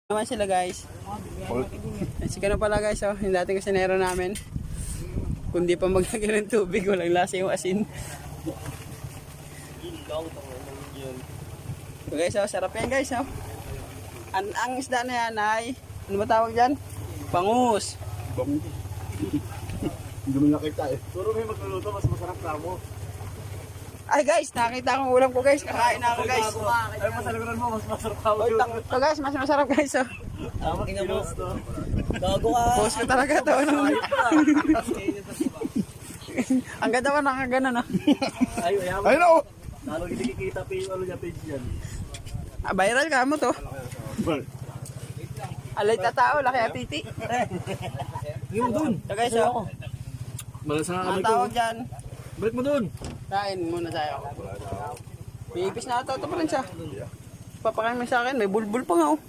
Naman sila guys. Sige na pala guys, oh, yung dating kusinero namin. Kung di pa maglagay ng tubig, walang lasa yung asin. So guys, oh, sarap yan guys. Oh. Ang isda na yan ay, ano ba tawag dyan? Bangus. Hindi mo nakita eh. Puro may magluluto, mas masarap ka mo. Ay guys, nakita ko ulam ko guys. Kakain na ako guys. Ay, masaliguran mo, mas masarap ka mo. Ito guys, mas masarap guys. Oh. Tama, tingnan mo. Gago ka. Post ko talaga ito. Ano? Ang ganda pa nakaganon. Oh. Ay, no! Lalo hindi kikita pa yung ano niya page yan. Ah, viral ka mo to. Alay ta tao, laki apiti. Yung dun. Ito guys, oh. Malasang Ang tawag dyan. Balik mo dun. Kain muna tayo. Bibis na ito. Ito pa rin siya. Papakain mo sa akin. May bulbul pa nga oh.